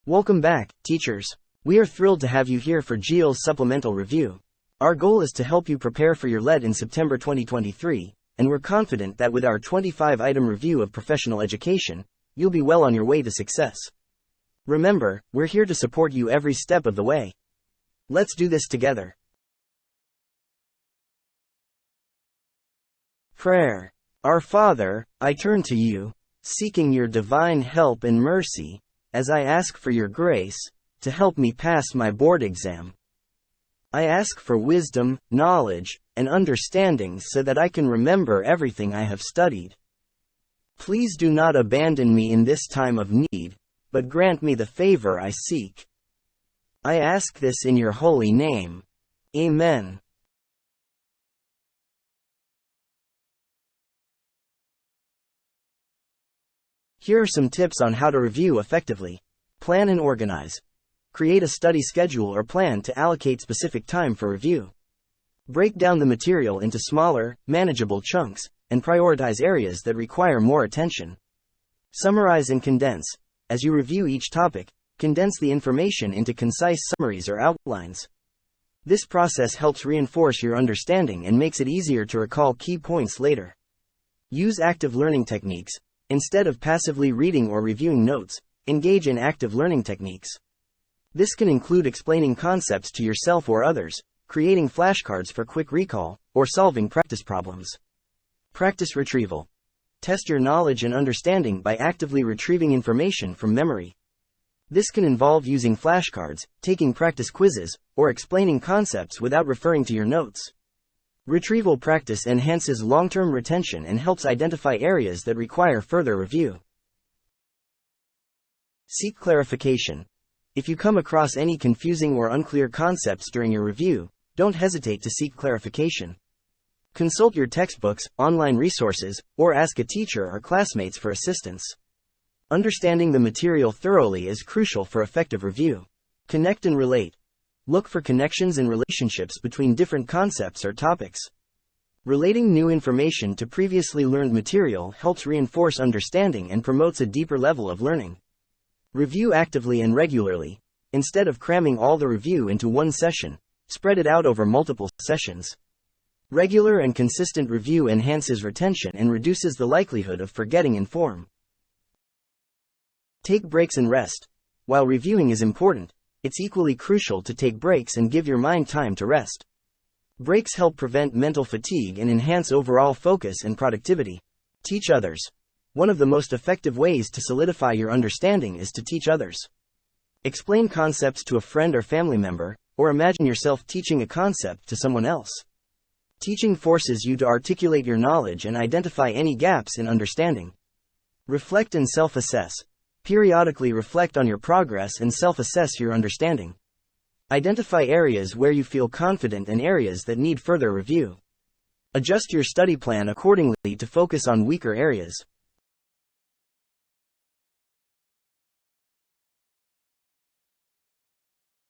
Welcome back, teachers. We are thrilled to have you here for GEO's supplemental review. Our goal is to help you prepare for your LET in September 2023, and we're confident that with our 25-item review of professional education, you'll be well on your way to success. Remember, we're here to support you every step of the way. Let's do this together. Prayer. Our Father, I turn to you, seeking your divine help and mercy, as I ask for your grace, to help me pass my board exam. I ask for wisdom, knowledge, and understanding so that I can remember everything I have studied. Please do not abandon me in this time of need, but grant me the favor I seek. I ask this in your holy name. Amen. Here are some tips on how to review effectively. Plan and organize. Create a study schedule or plan to allocate specific time for review. Break down the material into smaller, manageable chunks, and prioritize areas that require more attention. Summarize and condense. As you review each topic, condense the information into concise summaries or outlines. This process helps reinforce your understanding and makes it easier to recall key points later. Use active learning techniques. Instead of passively reading or reviewing notes, engage in active learning techniques. This can include explaining concepts to yourself or others, creating flashcards for quick recall, or solving practice problems. Practice retrieval. Test your knowledge and understanding by actively retrieving information from memory. This can involve using flashcards, taking practice quizzes, or explaining concepts without referring to your notes. Retrieval practice enhances long-term retention and helps identify areas that require further review. Seek clarification. If you come across any confusing or unclear concepts during your review, don't hesitate to seek clarification. Consult your textbooks, online resources, or ask a teacher or classmates for assistance. Understanding the material thoroughly is crucial for effective review. Connect and relate. Look for connections and relationships between different concepts or topics. Relating new information to previously learned material helps reinforce understanding and promotes a deeper level of learning. Review actively and regularly. Instead of cramming all the review into one session, spread it out over multiple sessions. Regular and consistent review enhances retention and reduces the likelihood of forgetting in form. Take breaks and rest. While reviewing is important, it's equally crucial to take breaks and give your mind time to rest. Breaks help prevent mental fatigue and enhance overall focus and productivity. Teach others. One of the most effective ways to solidify your understanding is to teach others. Explain concepts to a friend or family member, or imagine yourself teaching a concept to someone else. Teaching forces you to articulate your knowledge and identify any gaps in understanding. Reflect and self-assess. Periodically reflect on your progress and self-assess your understanding. Identify areas where you feel confident and areas that need further review. Adjust your study plan accordingly to focus on weaker areas.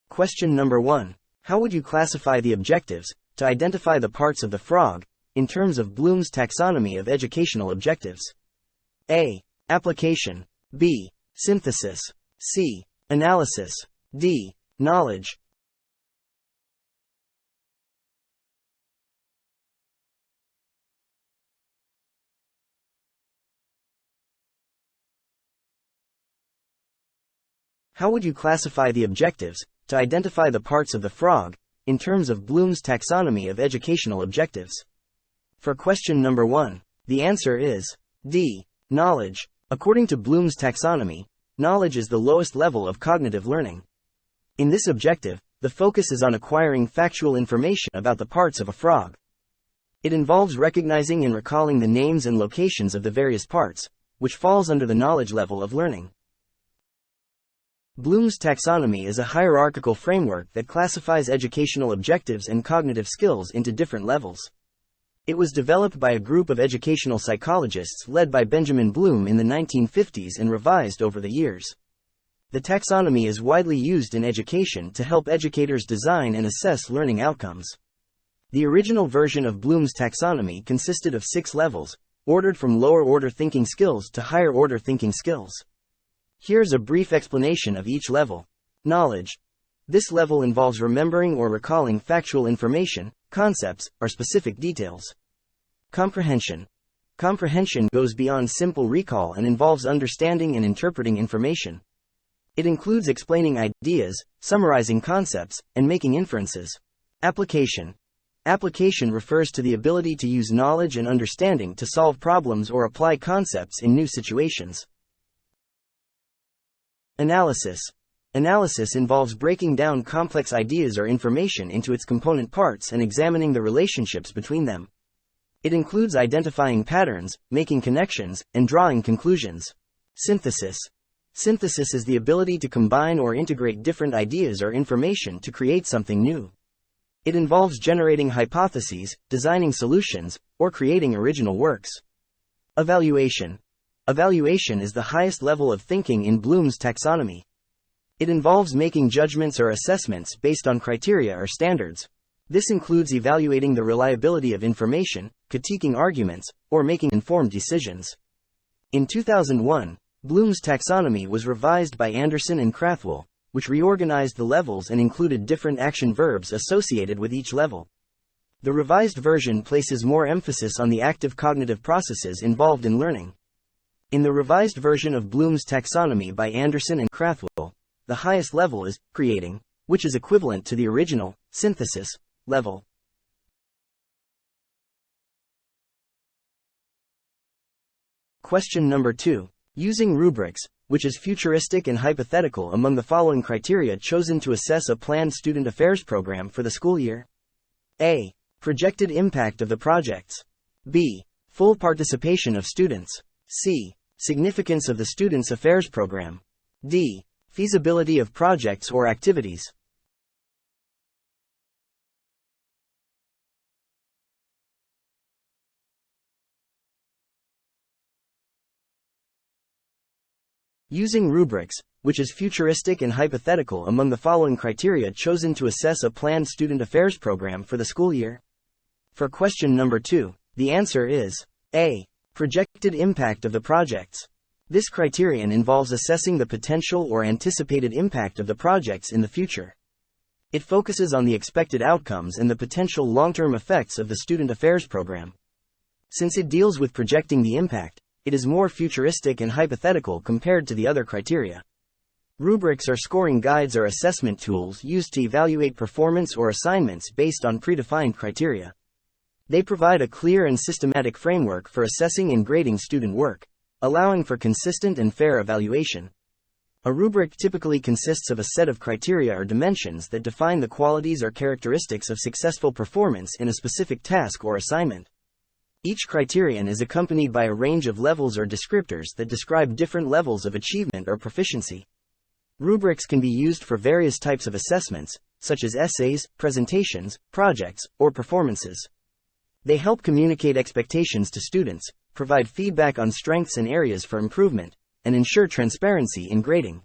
Question number 1. How would you classify the objectives to identify the parts of the frog in terms of Bloom's taxonomy of educational objectives? A. Application. B. Synthesis. C. Analysis. D. Knowledge. How would you classify the objectives to identify the parts of the frog in terms of Bloom's taxonomy of educational objectives? For question number 1, the answer is D. Knowledge. According to Bloom's taxonomy, knowledge is the lowest level of cognitive learning. In this objective, the focus is on acquiring factual information about the parts of a frog. It involves recognizing and recalling the names and locations of the various parts, which falls under the knowledge level of learning. Bloom's taxonomy is a hierarchical framework that classifies educational objectives and cognitive skills into different levels. It was developed by a group of educational psychologists led by Benjamin Bloom in the 1950s and revised over the years. The taxonomy is widely used in education to help educators design and assess learning outcomes. The original version of Bloom's taxonomy consisted of 6 levels, ordered from lower-order thinking skills to higher-order thinking skills. Here's a brief explanation of each level. Knowledge. This level involves remembering or recalling factual information, concepts, or specific details. Comprehension. Comprehension goes beyond simple recall and involves understanding and interpreting information. It includes explaining ideas, summarizing concepts, and making inferences. Application. Application refers to the ability to use knowledge and understanding to solve problems or apply concepts in new situations. Analysis. Analysis involves breaking down complex ideas or information into its component parts and examining the relationships between them. It includes identifying patterns, making connections, and drawing conclusions. Synthesis. Synthesis is the ability to combine or integrate different ideas or information to create something new. It involves generating hypotheses, designing solutions, or creating original works. Evaluation. Evaluation is the highest level of thinking in Bloom's taxonomy. It involves making judgments or assessments based on criteria or standards. This includes evaluating the reliability of information, critiquing arguments, or making informed decisions. In 2001, Bloom's taxonomy was revised by Anderson and Krathwohl, which reorganized the levels and included different action verbs associated with each level. The revised version places more emphasis on the active cognitive processes involved in learning. In the revised version of Bloom's taxonomy by Anderson and Krathwohl, the highest level is creating, which is equivalent to the original synthesis level. Question number 2. Using rubrics, which is futuristic and hypothetical among the following criteria chosen to assess a planned student affairs program for the school year? A. Projected impact of the projects. B. Full participation of students. C. Significance of the students' affairs program. D. Feasibility of projects or activities. Using rubrics, which is futuristic and hypothetical among the following criteria chosen to assess a planned student affairs program for the school year? For question number 2, the answer is A. Projected impact of the projects. This criterion involves assessing the potential or anticipated impact of the projects in the future. It focuses on the expected outcomes and the potential long-term effects of the student affairs program. Since it deals with projecting the impact, it is more futuristic and hypothetical compared to the other criteria. Rubrics are scoring guides or assessment tools used to evaluate performance or assignments based on predefined criteria. They provide a clear and systematic framework for assessing and grading student work, allowing for consistent and fair evaluation. A rubric typically consists of a set of criteria or dimensions that define the qualities or characteristics of successful performance in a specific task or assignment. Each criterion is accompanied by a range of levels or descriptors that describe different levels of achievement or proficiency. Rubrics can be used for various types of assessments, such as essays, presentations, projects, or performances. They help communicate expectations to students, provide feedback on strengths and areas for improvement, and ensure transparency in grading.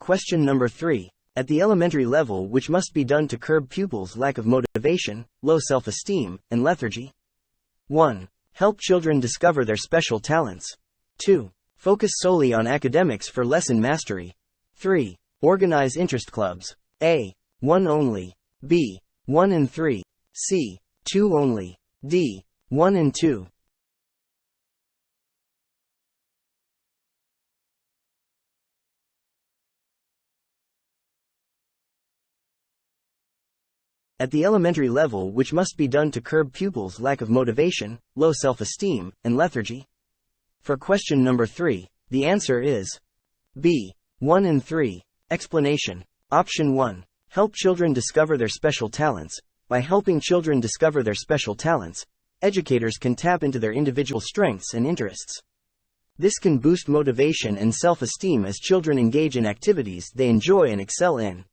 Question number 3. At the elementary level, which must be done to curb pupils' lack of motivation, low self-esteem, and lethargy? 1. Help children discover their special talents. 2. Focus solely on academics for lesson mastery. 3. Organize interest clubs. A. 1 only. B. 1 and 3. C. 2 only. D. 1 and 2. At the elementary level, which must be done to curb pupils' lack of motivation, low self-esteem, and lethargy? For question number 3, the answer is B. 1 and 3. Explanation. Option 1. Help children discover their special talents. By helping children discover their special talents, educators can tap into their individual strengths and interests. This can boost motivation and self-esteem as children engage in activities they enjoy and excel in.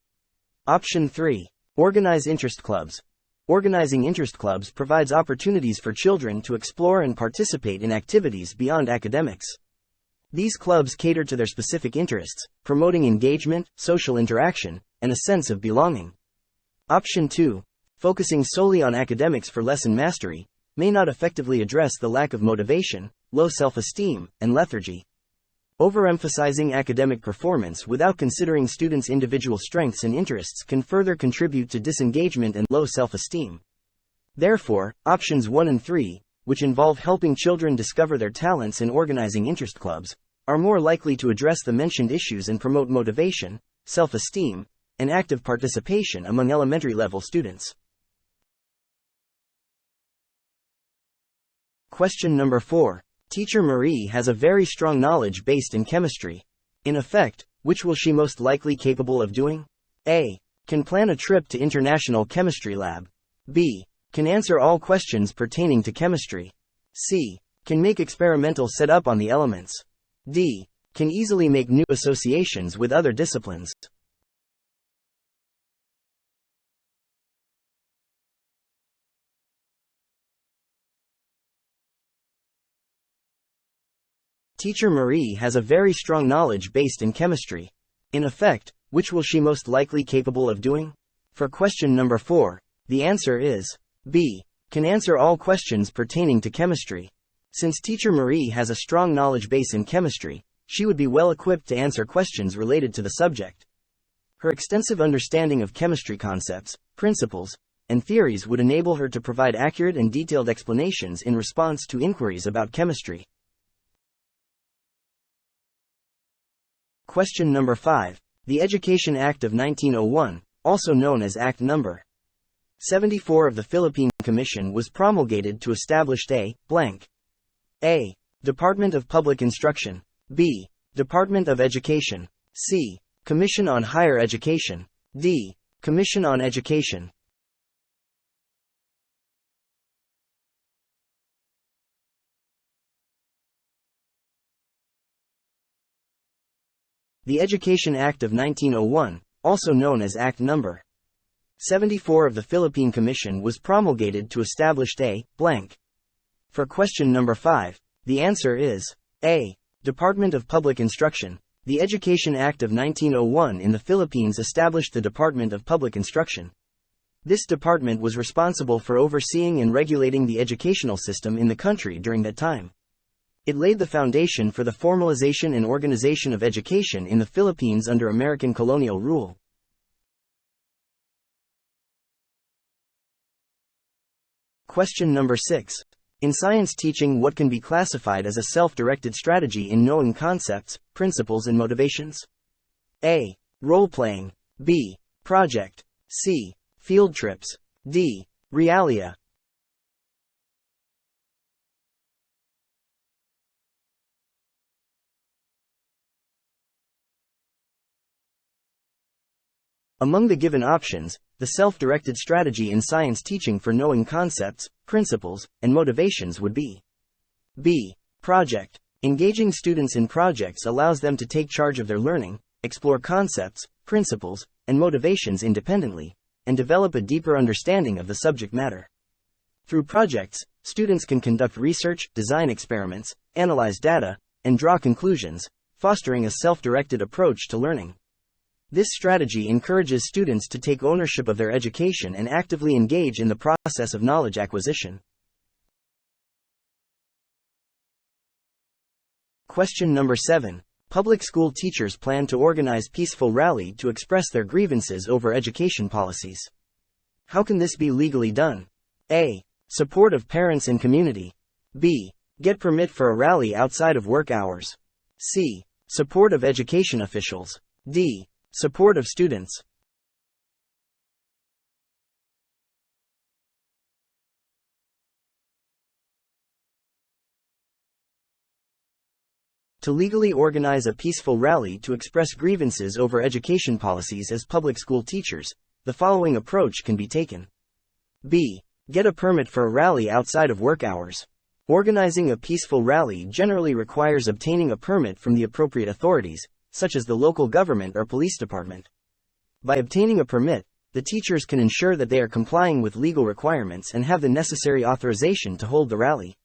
Option 3. Organize interest clubs. Organizing interest clubs provides opportunities for children to explore and participate in activities beyond academics. These clubs cater to their specific interests, promoting engagement, social interaction, and a sense of belonging. Option 2. Focusing solely on academics for lesson mastery may not effectively address the lack of motivation, low self-esteem, and lethargy. Overemphasizing academic performance without considering students' individual strengths and interests can further contribute to disengagement and low self-esteem. Therefore, options 1 and 3, which involve helping children discover their talents and organizing interest clubs, are more likely to address the mentioned issues and promote motivation, self-esteem, and active participation among elementary-level students. Question number 4. Teacher Marie has a very strong knowledge based in chemistry. In effect, which will she most likely capable of doing? A. Can plan a trip to International Chemistry Lab. B. Can answer all questions pertaining to chemistry. C. Can make experimental setup on the elements. D. Can easily make new associations with other disciplines. Teacher Marie has a very strong knowledge based in chemistry. In effect, which will she most likely capable of doing? For question number 4, the answer is B. Can answer all questions pertaining to chemistry. Since Teacher Marie has a strong knowledge base in chemistry, she would be well equipped to answer questions related to the subject. Her extensive understanding of chemistry concepts, principles, and theories would enable her to provide accurate and detailed explanations in response to inquiries about chemistry. Question number 5. The Education Act of 1901, also known as Act No. 74 of the Philippine Commission, was promulgated to establish a blank. A. Department of Public Instruction. B. Department of Education. C. Commission on Higher Education. D. Commission on Education. The Education Act of 1901, also known as Act No. 74 of the Philippine Commission, was promulgated to establish a blank. For question number 5, the answer is A. Department of Public Instruction. The Education Act of 1901 in the Philippines established the Department of Public Instruction. This department was responsible for overseeing and regulating the educational system in the country during that time. It laid the foundation for the formalization and organization of education in the Philippines under American colonial rule. Question number 6. In science teaching, what can be classified as a self-directed strategy in knowing concepts, principles, and motivations? A. Role-playing. B. Project. C. Field trips. D. Realia. Among the given options, the self-directed strategy in science teaching for knowing concepts, principles, and motivations would be B. Project. Engaging students in projects allows them to take charge of their learning, explore concepts, principles, and motivations independently, and develop a deeper understanding of the subject matter. Through projects, students can conduct research, design experiments, analyze data, and draw conclusions, fostering a self-directed approach to learning. This strategy encourages students to take ownership of their education and actively engage in the process of knowledge acquisition. Question number 7. Public school teachers plan to organize peaceful rally to express their grievances over education policies. How can this be legally done? A. Support of parents and community. B. Get permit for a rally outside of work hours. C. Support of education officials. D. Support of students. To legally organize a peaceful rally to express grievances over education policies as public school teachers, the following approach can be taken. B. Get a permit for a rally outside of work hours. Organizing a peaceful rally generally requires obtaining a permit from the appropriate authorities, such as the local government or police department. By obtaining a permit, the teachers can ensure that they are complying with legal requirements and have the necessary authorization to hold the rally.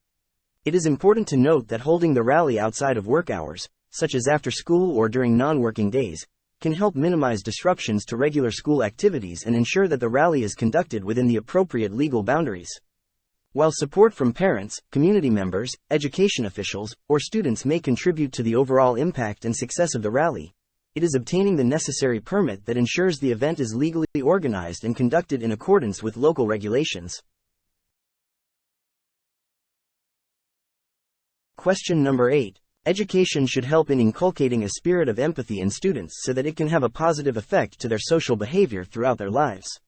It is important to note that holding the rally outside of work hours, such as after school or during non-working days, can help minimize disruptions to regular school activities and ensure that the rally is conducted within the appropriate legal boundaries. While support from parents, community members, education officials, or students may contribute to the overall impact and success of the rally, it is obtaining the necessary permit that ensures the event is legally organized and conducted in accordance with local regulations. Question number 8. Education should help in inculcating a spirit of empathy in students so that it can have a positive effect to their social behavior throughout their lives.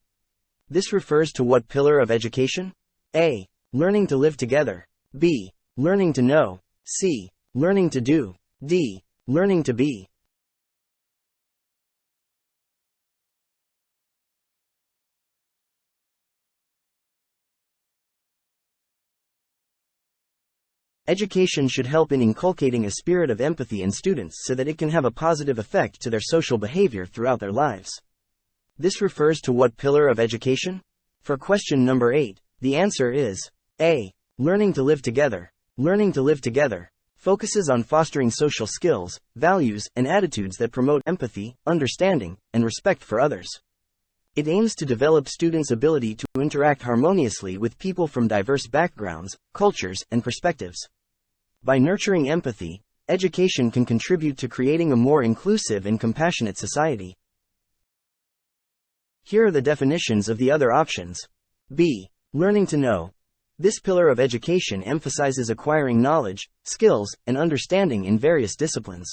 This refers to what pillar of education? A. Learning to live together. B. Learning to know. C. Learning to do. D. Learning to be. Education should help in inculcating a spirit of empathy in students so that it can have a positive effect to their social behavior throughout their lives. This refers to what pillar of education? For question number 8, the answer is A. Learning to live together. Learning to live together focuses on fostering social skills, values, and attitudes that promote empathy, understanding, and respect for others. It aims to develop students' ability to interact harmoniously with people from diverse backgrounds, cultures, and perspectives. By nurturing empathy, education can contribute to creating a more inclusive and compassionate society. Here are the definitions of the other options. B. Learning to know. This pillar of education emphasizes acquiring knowledge, skills, and understanding in various disciplines.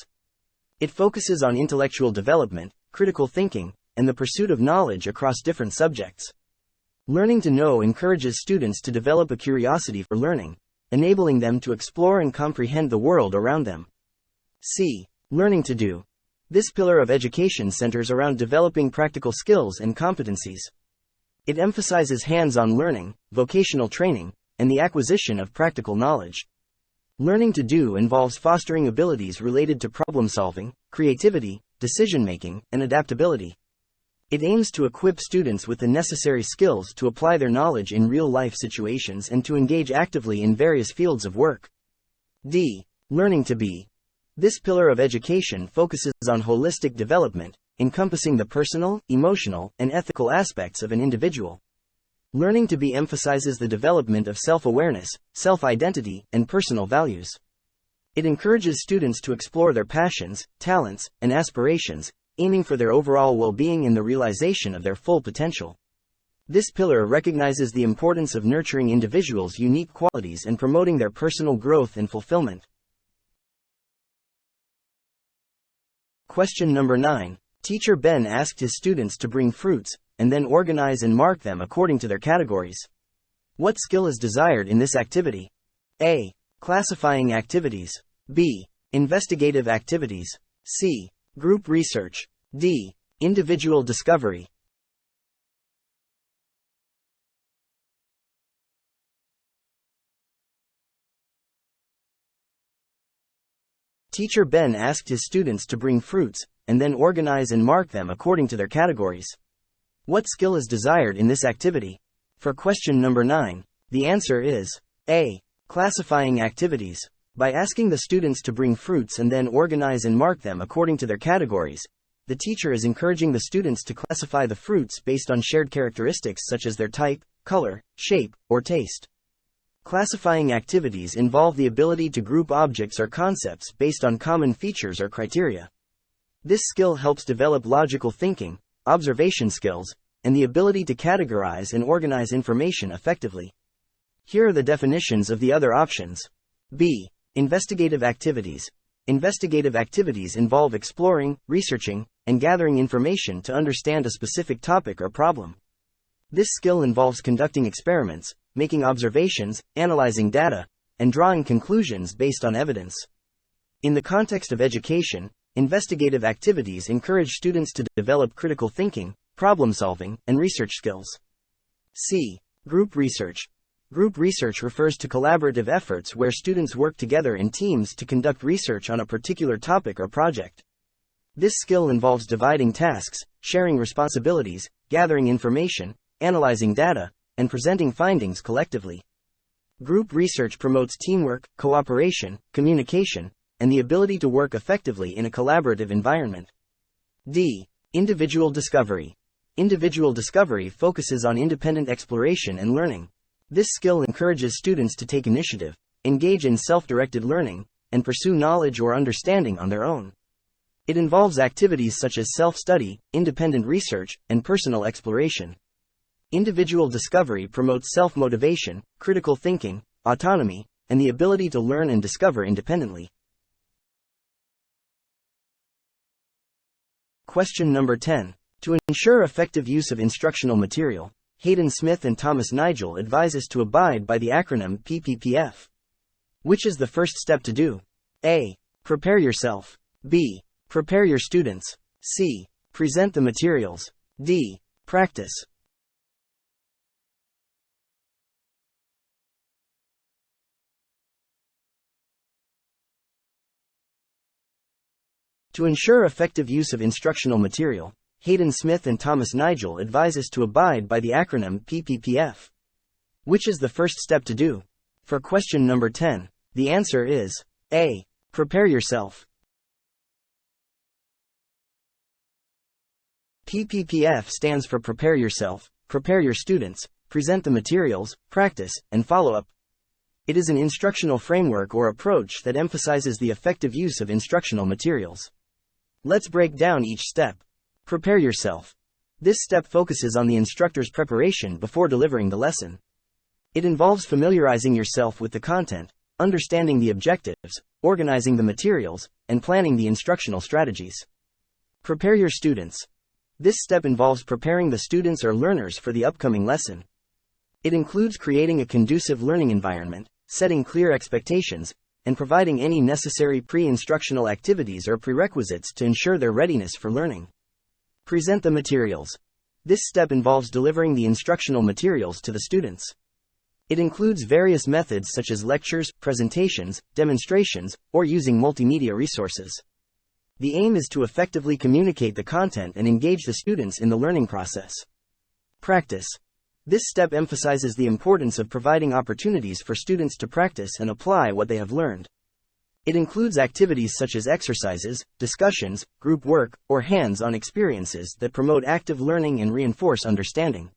It focuses on intellectual development, critical thinking, and the pursuit of knowledge across different subjects. Learning to know encourages students to develop a curiosity for learning, enabling them to explore and comprehend the world around them. C. Learning to do. This pillar of education centers around developing practical skills and competencies. It emphasizes hands-on learning, vocational training, and the acquisition of practical knowledge. Learning to do involves fostering abilities related to problem-solving, creativity, decision-making, and adaptability. It aims to equip students with the necessary skills to apply their knowledge in real-life situations and to engage actively in various fields of work. D. Learning to be. This pillar of education focuses on holistic development, encompassing the personal, emotional, and ethical aspects of an individual. Learning to be emphasizes the development of self-awareness, self-identity, and personal values. It encourages students to explore their passions, talents, and aspirations, aiming for their overall well-being and the realization of their full potential. This pillar recognizes the importance of nurturing individuals' unique qualities and promoting their personal growth and fulfillment. Question number 9. Teacher Ben asked his students to bring fruits, and then organize and mark them according to their categories. What skill is desired in this activity? A. Classifying activities. B. Investigative activities. C. Group research. D. Individual discovery. Teacher Ben asked his students to bring fruits, and then organize and mark them according to their categories. What skill is desired in this activity? For question number 9, the answer is A. Classifying activities. By asking the students to bring fruits and then organize and mark them according to their categories, the teacher is encouraging the students to classify the fruits based on shared characteristics such as their type, color, shape, or taste. Classifying activities involve the ability to group objects or concepts based on common features or criteria. This skill helps develop logical thinking, observation skills, and the ability to categorize and organize information effectively. Here are the definitions of the other options. B. Investigative activities. Investigative activities involve exploring, researching, and gathering information to understand a specific topic or problem. This skill involves conducting experiments, making observations, analyzing data, and drawing conclusions based on evidence. In the context of education, investigative activities encourage students to develop critical thinking, problem-solving, and research skills. C. Group research. Group research refers to collaborative efforts where students work together in teams to conduct research on a particular topic or project. This skill involves dividing tasks, sharing responsibilities, gathering information, analyzing data, and presenting findings collectively. Group research promotes teamwork, cooperation, communication, and the ability to work effectively in a collaborative environment. D. Individual discovery. Individual discovery focuses on independent exploration and learning. This skill encourages students to take initiative, engage in self-directed learning, and pursue knowledge or understanding on their own. It involves activities such as self-study, independent research, and personal exploration. Individual discovery promotes self-motivation, critical thinking, autonomy, and the ability to learn and discover independently. Question number 10. To ensure effective use of instructional material, Hayden Smith and Thomas Nigel advise us to abide by the acronym PPPF. Which is the first step to do? A. Prepare yourself. B. Prepare your students. C. Present the materials. D. Practice. To ensure effective use of instructional material, Hayden Smith and Thomas Nigel advise us to abide by the acronym PPPF. Which is the first step to do? For question number 10, the answer is A. Prepare yourself. PPPF stands for Prepare Yourself, Prepare Your Students, Present the Materials, Practice, and Follow Up. It is an instructional framework or approach that emphasizes the effective use of instructional materials. Let's break down each step. Prepare yourself. This step focuses on the instructor's preparation before delivering the lesson. It involves familiarizing yourself with the content, understanding the objectives, organizing the materials, and planning the instructional strategies. Prepare your students. This step involves preparing the students or learners for the upcoming lesson. It includes creating a conducive learning environment, setting clear expectations, and providing any necessary pre-instructional activities or prerequisites to ensure their readiness for learning. Present the materials. This step involves delivering the instructional materials to the students. It includes various methods such as lectures, presentations, demonstrations, or using multimedia resources. The aim is to effectively communicate the content and engage the students in the learning process. Practice. This step emphasizes the importance of providing opportunities for students to practice and apply what they have learned. It includes activities such as exercises, discussions, group work, or hands-on experiences that promote active learning and reinforce understanding.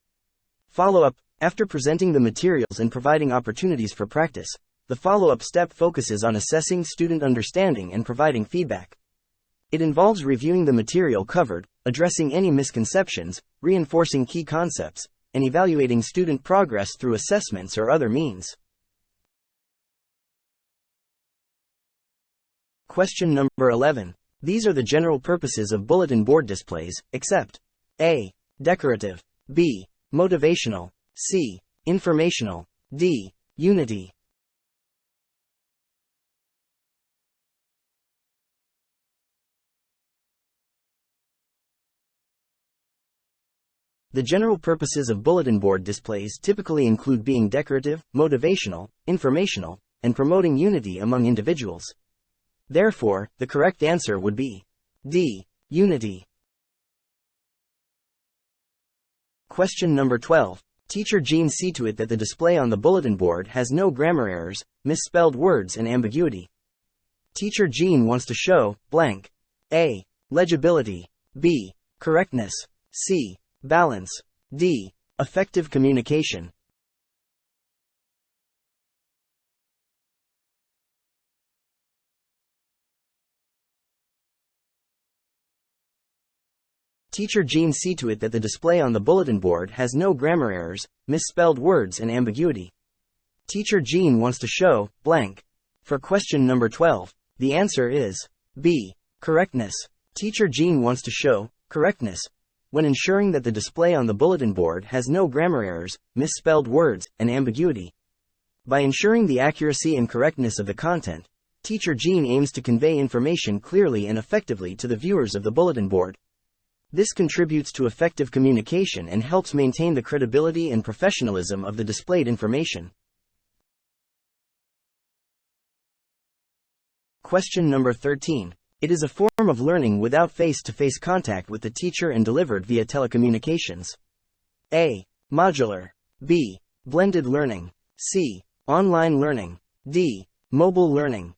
Follow-up. After presenting the materials and providing opportunities for practice, the follow-up step focuses on assessing student understanding and providing feedback. It involves reviewing the material covered, addressing any misconceptions, reinforcing key concepts, and evaluating student progress through assessments or other means. Question number 11. These are the general purposes of bulletin board displays, except A. Decorative. B. Motivational. C. Informational. D. Unity. The general purposes of bulletin board displays typically include being decorative, motivational, informational, and promoting unity among individuals. Therefore, the correct answer would be D. Unity. Question number 12. Teacher Jean see to it that the display on the bulletin board has no grammar errors, misspelled words and ambiguity. Teacher Jean wants to show blank. A. Legibility. B. Correctness. C. Balance. D. Effective communication. Teacher Jean see to it that the display on the bulletin board has no grammar errors, misspelled words and ambiguity. Teacher Jean wants to show blank. For question number 12, the answer is B. Correctness. Teacher Jean wants to show correctness when ensuring that the display on the bulletin board has no grammar errors, misspelled words, and ambiguity. By ensuring the accuracy and correctness of the content, Teacher Jean aims to convey information clearly and effectively to the viewers of the bulletin board. This contributes to effective communication and helps maintain the credibility and professionalism of the displayed information. Question number 13. It is a form of learning without face-to-face contact with the teacher and delivered via telecommunications. A. Modular. B. Blended learning. C. Online learning. D. Mobile learning.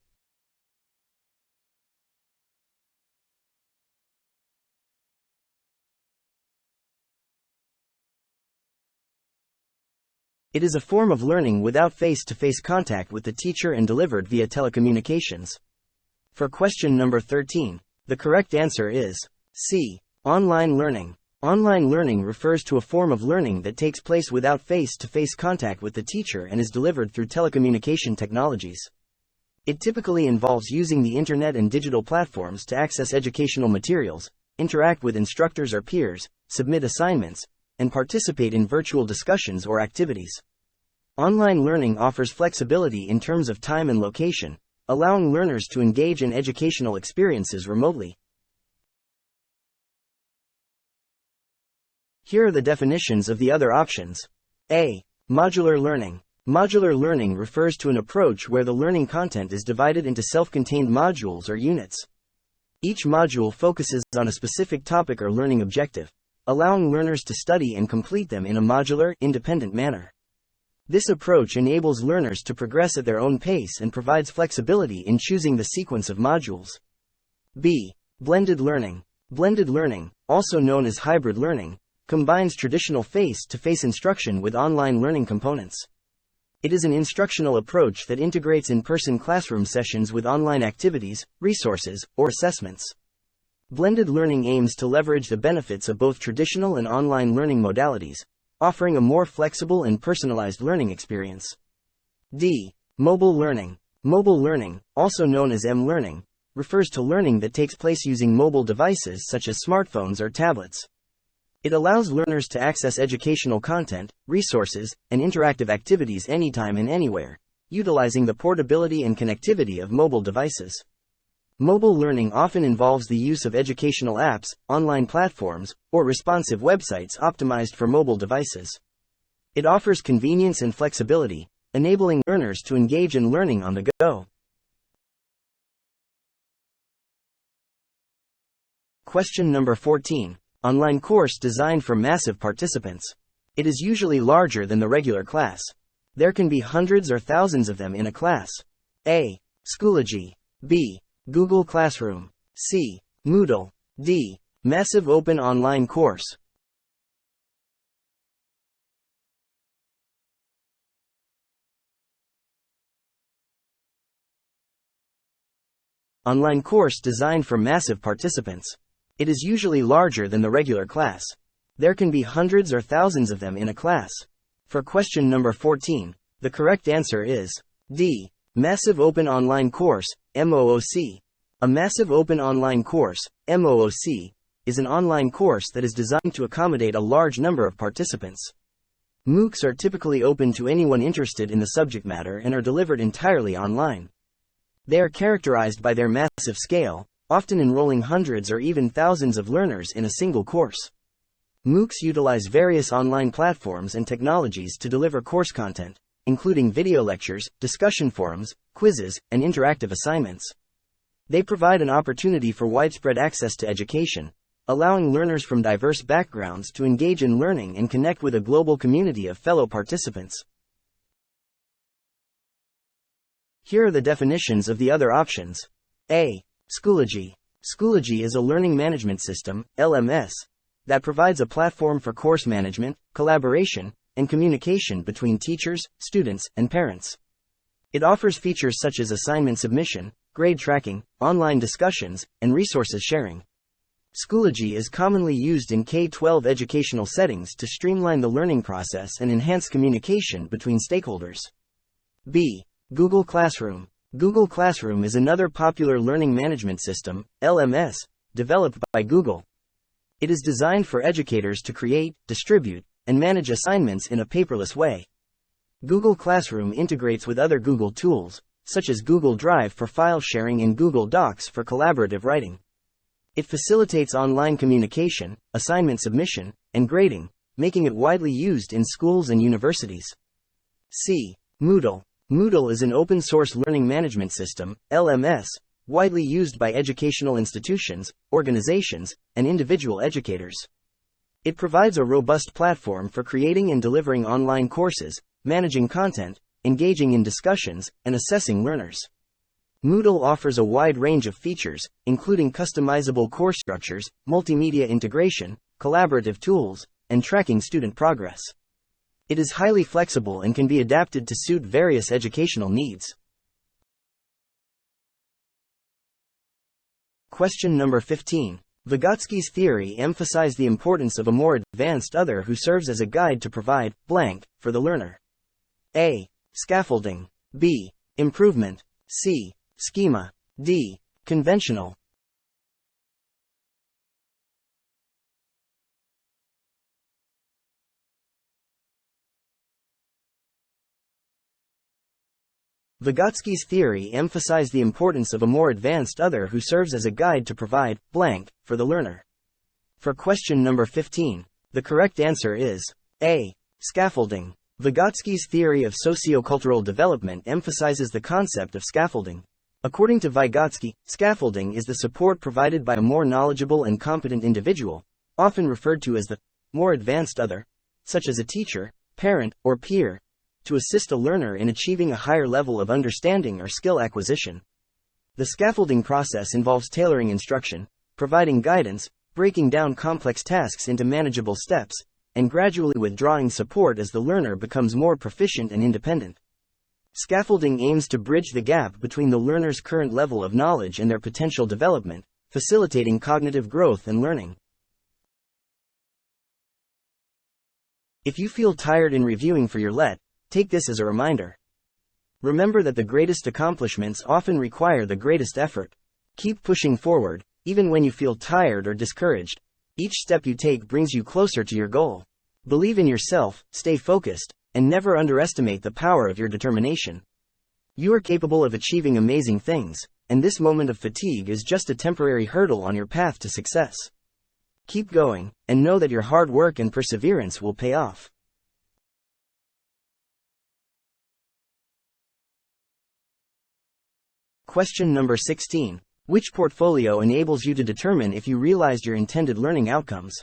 It is a form of learning without face-to-face contact with the teacher and delivered via telecommunications. For question number 13, the correct answer is C. Online learning. Online learning refers to a form of learning that takes place without face-to-face contact with the teacher and is delivered through telecommunication technologies. It typically involves using the internet and digital platforms to access educational materials, interact with instructors or peers, submit assignments, and participate in virtual discussions or activities. Online learning offers flexibility in terms of time and location, allowing learners to engage in educational experiences remotely. Here are the definitions of the other options. A. Modular learning. Modular learning refers to an approach where the learning content is divided into self-contained modules or units. Each module focuses on a specific topic or learning objective, allowing learners to study and complete them in a modular, independent manner. This approach enables learners to progress at their own pace and provides flexibility in choosing the sequence of modules. B. Blended learning. Blended learning, also known as hybrid learning, combines traditional face-to-face instruction with online learning components. It is an instructional approach that integrates in-person classroom sessions with online activities, resources, or assessments. Blended learning aims to leverage the benefits of both traditional and online learning modalities, offering a more flexible and personalized learning experience. D. Mobile learning. Mobile learning, also known as M-learning, refers to learning that takes place using mobile devices such as smartphones or tablets. It allows learners to access educational content, resources, and interactive activities anytime and anywhere, utilizing the portability and connectivity of mobile devices. Mobile learning often involves the use of educational apps, online platforms, or responsive websites optimized for mobile devices. It offers convenience and flexibility, enabling learners to engage in learning on the go. Question number 14. Online course designed for massive participants. It is usually larger than the regular class. There can be hundreds or thousands of them in a class. A. Schoology. B. Google Classroom. C. Moodle. D. Massive open online course. Online course designed for massive participants. It is usually larger than the regular class. There can be hundreds or thousands of them in a class. For question number 14, the correct answer is D. Massive Open Online Course, MOOC. A Massive Open Online Course, MOOC, is an online course that is designed to accommodate a large number of participants. MOOCs are typically open to anyone interested in the subject matter and are delivered entirely online. They are characterized by their massive scale, often enrolling hundreds or even thousands of learners in a single course. MOOCs utilize various online platforms and technologies to deliver course content, including video lectures, discussion forums, quizzes, and interactive assignments. They provide an opportunity for widespread access to education, allowing learners from diverse backgrounds to engage in learning and connect with a global community of fellow participants. Here are the definitions of the other options. A. Schoology. Schoology is a learning management system, LMS, that provides a platform for course management, collaboration, and communication between teachers, students, and parents. It offers features such as assignment submission, grade tracking, online discussions, and resources sharing. Schoology is commonly used in K-12 educational settings to streamline the learning process and enhance communication between stakeholders. B. Google Classroom. Google Classroom is another popular learning management system, LMS, developed by Google. It is designed for educators to create, distribute, and manage assignments in a paperless way. Google Classroom integrates with other Google tools, such as Google Drive for file sharing and Google Docs for collaborative writing. It facilitates online communication, assignment submission, and grading, making it widely used in schools and universities. C. Moodle. Moodle is an open-source learning management system, LMS, widely used by educational institutions, organizations, and individual educators. It provides a robust platform for creating and delivering online courses, managing content, engaging in discussions, and assessing learners. Moodle offers a wide range of features, including customizable course structures, multimedia integration, collaborative tools, and tracking student progress. It is highly flexible and can be adapted to suit various educational needs. Question number 15. Vygotsky's theory emphasized the importance of a more advanced other who serves as a guide to provide blank for the learner. A. Scaffolding. B. Improvement. C. Schema. D. Conventional. Vygotsky's theory emphasized the importance of a more advanced other who serves as a guide to provide blank for the learner. For question number 15, the correct answer is A. Scaffolding. Vygotsky's theory of sociocultural development emphasizes the concept of scaffolding. According to Vygotsky, scaffolding is the support provided by a more knowledgeable and competent individual, often referred to as the more advanced other, such as a teacher, parent, or peer, to assist a learner in achieving a higher level of understanding or skill acquisition. The scaffolding process involves tailoring instruction, providing guidance, breaking down complex tasks into manageable steps, and gradually withdrawing support as the learner becomes more proficient and independent. Scaffolding aims to bridge the gap between the learner's current level of knowledge and their potential development, facilitating cognitive growth and learning. If you feel tired in reviewing for your LET, take this as a reminder. Remember that the greatest accomplishments often require the greatest effort. Keep pushing forward, even when you feel tired or discouraged. Each step you take brings you closer to your goal. Believe in yourself, stay focused, and never underestimate the power of your determination. You are capable of achieving amazing things, and this moment of fatigue is just a temporary hurdle on your path to success. Keep going, and know that your hard work and perseverance will pay off. Question number 16. Which portfolio enables you to determine if you realized your intended learning outcomes?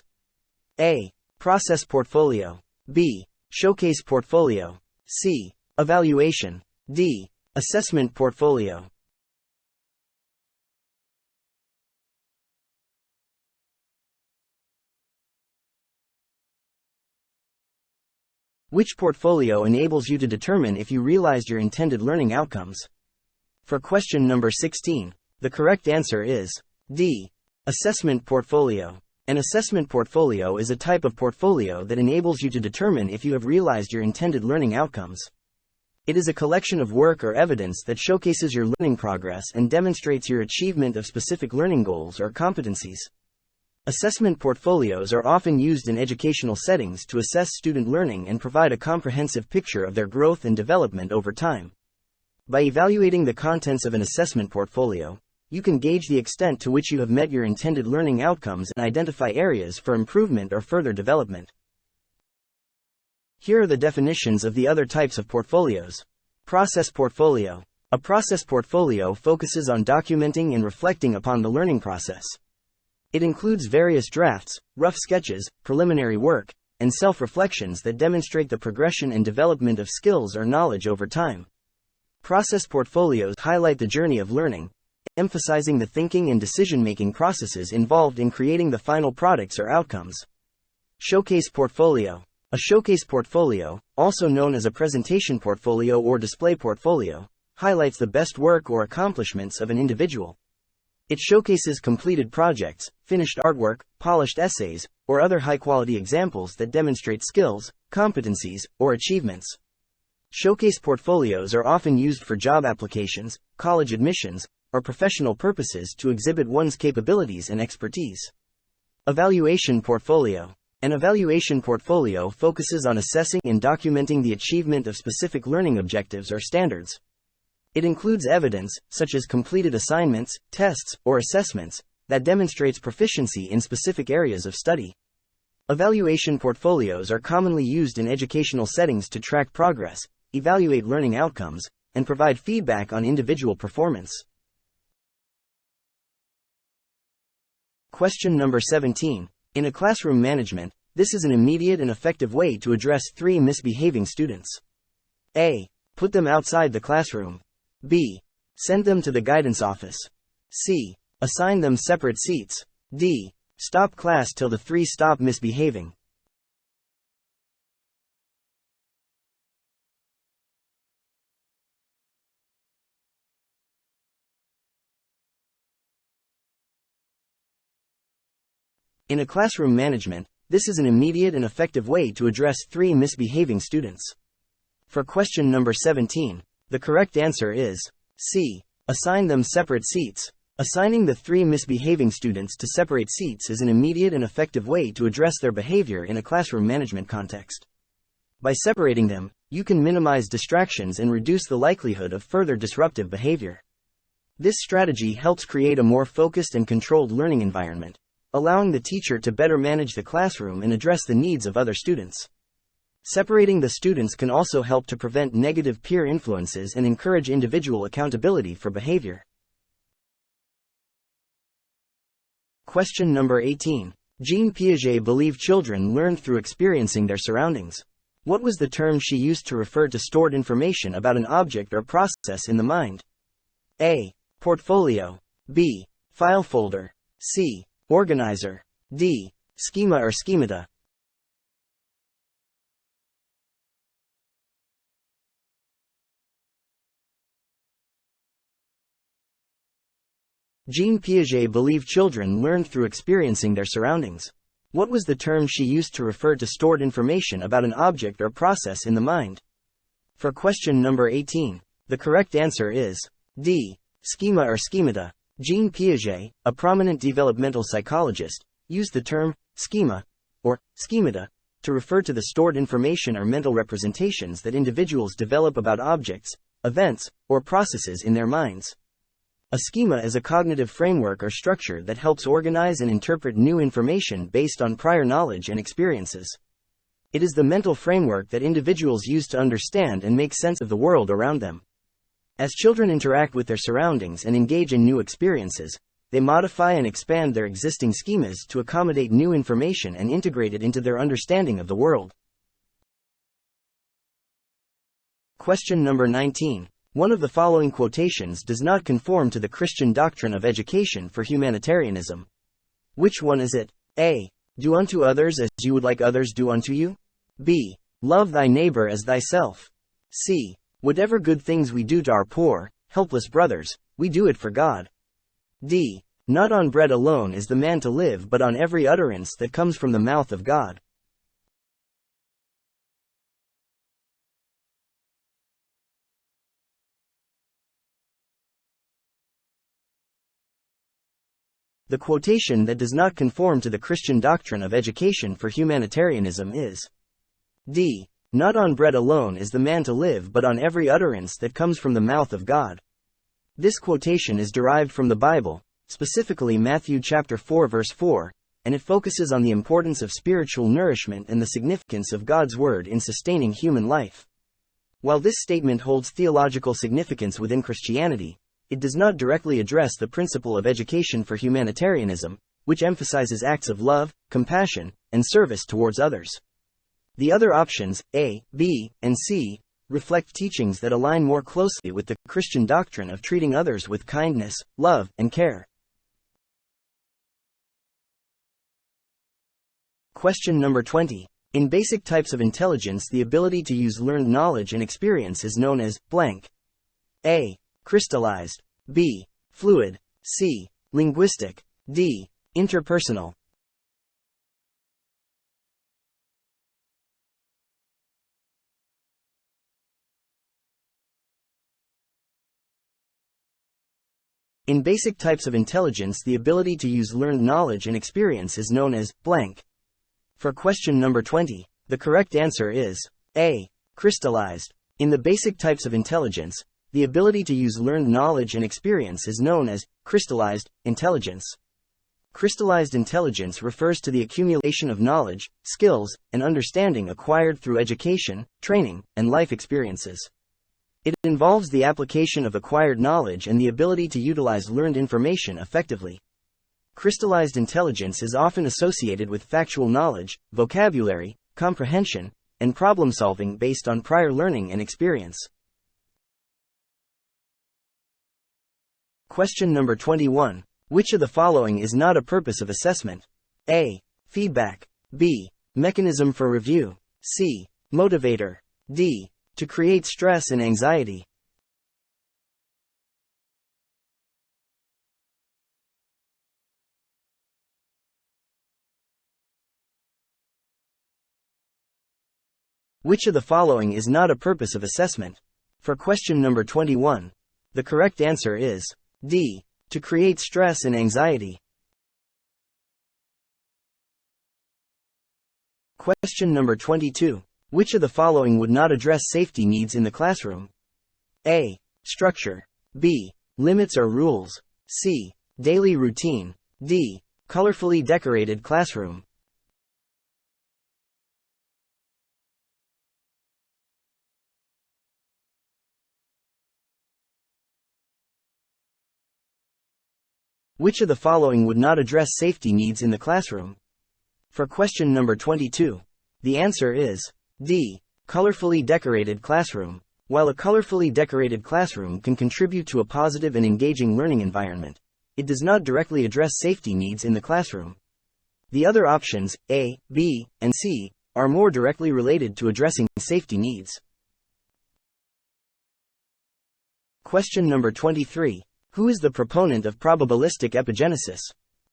A. Process portfolio. B. Showcase portfolio. C. Evaluation. D. Assessment portfolio. Which portfolio enables you to determine if you realized your intended learning outcomes? For question number 16, the correct answer is D. Assessment portfolio. An assessment portfolio is a type of portfolio that enables you to determine if you have realized your intended learning outcomes. It is a collection of work or evidence that showcases your learning progress and demonstrates your achievement of specific learning goals or competencies. Assessment portfolios are often used in educational settings to assess student learning and provide a comprehensive picture of their growth and development over time. By evaluating the contents of an assessment portfolio, you can gauge the extent to which you have met your intended learning outcomes and identify areas for improvement or further development. Here are the definitions of the other types of portfolios. Process portfolio. A process portfolio focuses on documenting and reflecting upon the learning process. It includes various drafts, rough sketches, preliminary work, and self-reflections that demonstrate the progression and development of skills or knowledge over time. Process portfolios highlight the journey of learning, emphasizing the thinking and decision-making processes involved in creating the final products or outcomes. Showcase portfolio. A showcase portfolio, also known as a presentation portfolio or display portfolio, highlights the best work or accomplishments of an individual. It showcases completed projects, finished artwork, polished essays, or other high-quality examples that demonstrate skills, competencies, or achievements. Showcase portfolios are often used for job applications, college admissions, or professional purposes to exhibit one's capabilities and expertise. Evaluation portfolio. An evaluation portfolio focuses on assessing and documenting the achievement of specific learning objectives or standards. It includes evidence, such as completed assignments, tests, or assessments, that demonstrates proficiency in specific areas of study. Evaluation portfolios are commonly used in educational settings to track progress, evaluate learning outcomes, and provide feedback on individual performance. Question number 17. In a classroom management, this is an immediate and effective way to address 3 misbehaving students. A. Put them outside the classroom. B. Send them to the guidance office. C. Assign them separate seats. D. Stop class till the 3 stop misbehaving. In a classroom management, this is an immediate and effective way to address 3 misbehaving students. For question number 17, the correct answer is C. Assign them separate seats. Assigning the 3 misbehaving students to separate seats is an immediate and effective way to address their behavior in a classroom management context. By separating them, you can minimize distractions and reduce the likelihood of further disruptive behavior. This strategy helps create a more focused and controlled learning environment, allowing the teacher to better manage the classroom and address the needs of other students. Separating the students can also help to prevent negative peer influences and encourage individual accountability for behavior. Question number 18. Jean Piaget believed children learned through experiencing their surroundings. What was the term she used to refer to stored information about an object or process in the mind? A. Portfolio. B. File folder. C. Organizer. D. Schema or schemata. Jean Piaget believed children learned through experiencing their surroundings. What was the term she used to refer to stored information about an object or process in the mind? For question number 18, the correct answer is D. Schema or schemata. Jean Piaget, a prominent developmental psychologist, used the term schema or schemata to refer to the stored information or mental representations that individuals develop about objects, events, or processes in their minds. A schema is a cognitive framework or structure that helps organize and interpret new information based on prior knowledge and experiences. It is the mental framework that individuals use to understand and make sense of the world around them. As children interact with their surroundings and engage in new experiences, they modify and expand their existing schemas to accommodate new information and integrate it into their understanding of the world. Question number 19. One of the following quotations does not conform to the Christian doctrine of education for humanitarianism. Which one is it? A. Do unto others as you would like others do unto you. B. Love thy neighbor as thyself. C. Whatever good things we do to our poor, helpless brothers, we do it for God. D. Not on bread alone is the man to live but on every utterance that comes from the mouth of God. The quotation that does not conform to the Christian doctrine of education for humanitarianism is D. Not on bread alone is the man to live but on every utterance that comes from the mouth of God. This quotation is derived from the Bible, specifically Matthew chapter 4 verse 4, and it focuses on the importance of spiritual nourishment and the significance of God's word in sustaining human life. While this statement holds theological significance within Christianity, it does not directly address the principle of education for humanitarianism, which emphasizes acts of love, compassion, and service towards others. The other options, A, B, and C, reflect teachings that align more closely with the Christian doctrine of treating others with kindness, love, and care. Question number 20. In basic types of intelligence, the ability to use learned knowledge and experience is known as blank. A. Crystallized. B. Fluid. C. Linguistic. D. Interpersonal. In basic types of intelligence, the ability to use learned knowledge and experience is known as blank. For question number 20, the correct answer is A. Crystallized. In the basic types of intelligence, the ability to use learned knowledge and experience is known as crystallized intelligence. Crystallized intelligence refers to the accumulation of knowledge, skills, and understanding acquired through education, training, and life experiences. It involves the application of acquired knowledge and the ability to utilize learned information effectively. Crystallized intelligence is often associated with factual knowledge, vocabulary, comprehension, and problem-solving based on prior learning and experience. Question number 21. Which of the following is not a purpose of assessment? A. Feedback. B. Mechanism for review. C. Motivator. D. To create stress and anxiety. Which of the following is not a purpose of assessment? For question number 21, the correct answer is D. To create stress and anxiety. Question number 22. Which of the following would not address safety needs in the classroom? A. Structure. B. Limits or rules. C. Daily routine. D. Colorfully decorated classroom. Which of the following would not address safety needs in the classroom? For question number 22, the answer is D. Colorfully decorated classroom. While a colorfully decorated classroom can contribute to a positive and engaging learning environment, it does not directly address safety needs in the classroom. The other options, A, B, and C, are more directly related to addressing safety needs. Question number 23. Who is the proponent of probabilistic epigenesis?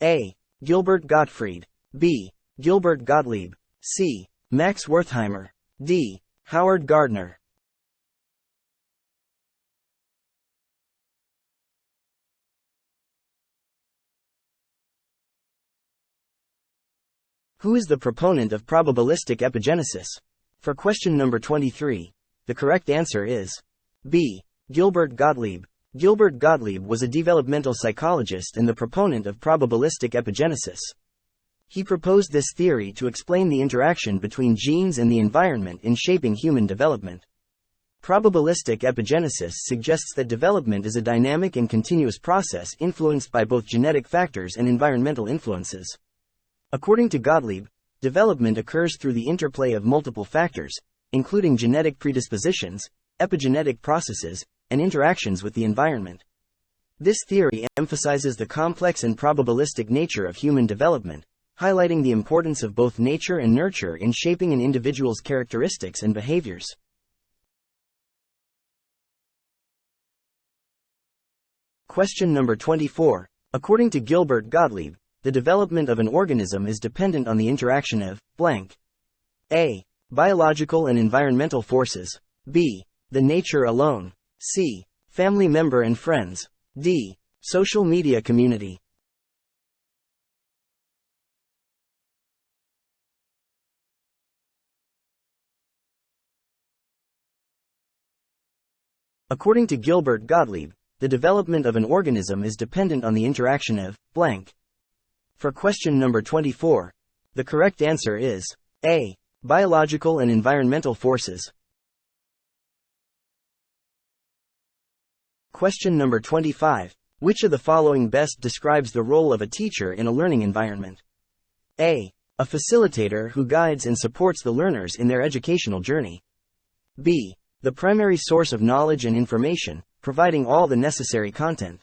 A. Gilbert Gottfried. B. Gilbert Gottlieb. C. Max Wertheimer. D. Howard Gardner. Who is the proponent of probabilistic epigenesis? For question number 23, the correct answer is B. Gilbert Gottlieb. Gilbert Gottlieb was a developmental psychologist and the proponent of probabilistic epigenesis. He proposed this theory to explain the interaction between genes and the environment in shaping human development. Probabilistic epigenesis suggests that development is a dynamic and continuous process influenced by both genetic factors and environmental influences. According to Gottlieb, development occurs through the interplay of multiple factors, including genetic predispositions, epigenetic processes, and interactions with the environment. This theory emphasizes the complex and probabilistic nature of human development, highlighting the importance of both nature and nurture in shaping an individual's characteristics and behaviors. Question number 24. According to Gilbert Gottlieb, the development of an organism is dependent on the interaction of blank. A. Biological and environmental forces. B. The nature alone. C. Family member and friends. D. Social media community. According to Gilbert Gottlieb, the development of an organism is dependent on the interaction of blank. For question number 24, the correct answer is A. Biological and environmental forces. Question number 25. Which of the following best describes the role of a teacher in a learning environment? A. A facilitator who guides and supports the learners in their educational journey. B. The primary source of knowledge and information, providing all the necessary content.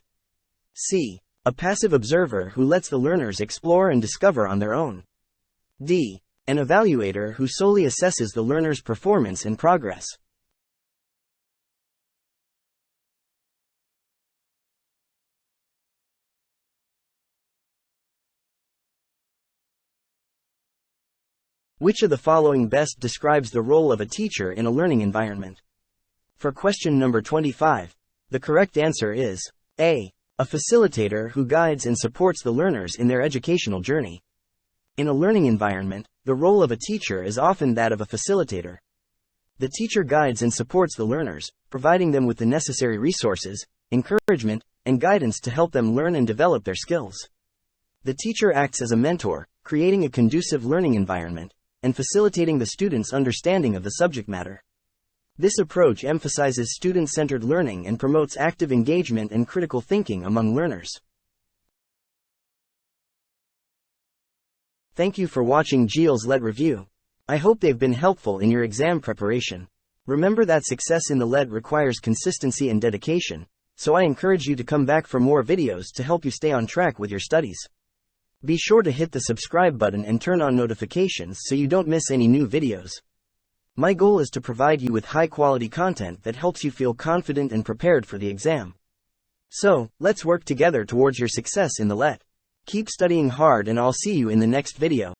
C. A passive observer who lets the learners explore and discover on their own. D. An evaluator who solely assesses the learner's performance and progress. Which of the following best describes the role of a teacher in a learning environment? For question number 25, the correct answer is A. A facilitator who guides and supports the learners in their educational journey. In a learning environment, the role of a teacher is often that of a facilitator. The teacher guides and supports the learners, providing them with the necessary resources, encouragement, and guidance to help them learn and develop their skills. The teacher acts as a mentor, creating a conducive learning environment, and facilitating the student's understanding of the subject matter. This approach emphasizes student-centered learning and promotes active engagement and critical thinking among learners. Thank you for watching GEO's LET review. I hope they've been helpful in your exam preparation. Remember that success in the LET requires consistency and dedication, so I encourage you to come back for more videos to help you stay on track with your studies. Be sure to hit the subscribe button and turn on notifications so you don't miss any new videos. My goal is to provide you with high-quality content that helps you feel confident and prepared for the exam. So, let's work together towards your success in the LET. Keep studying hard and I'll see you in the next video.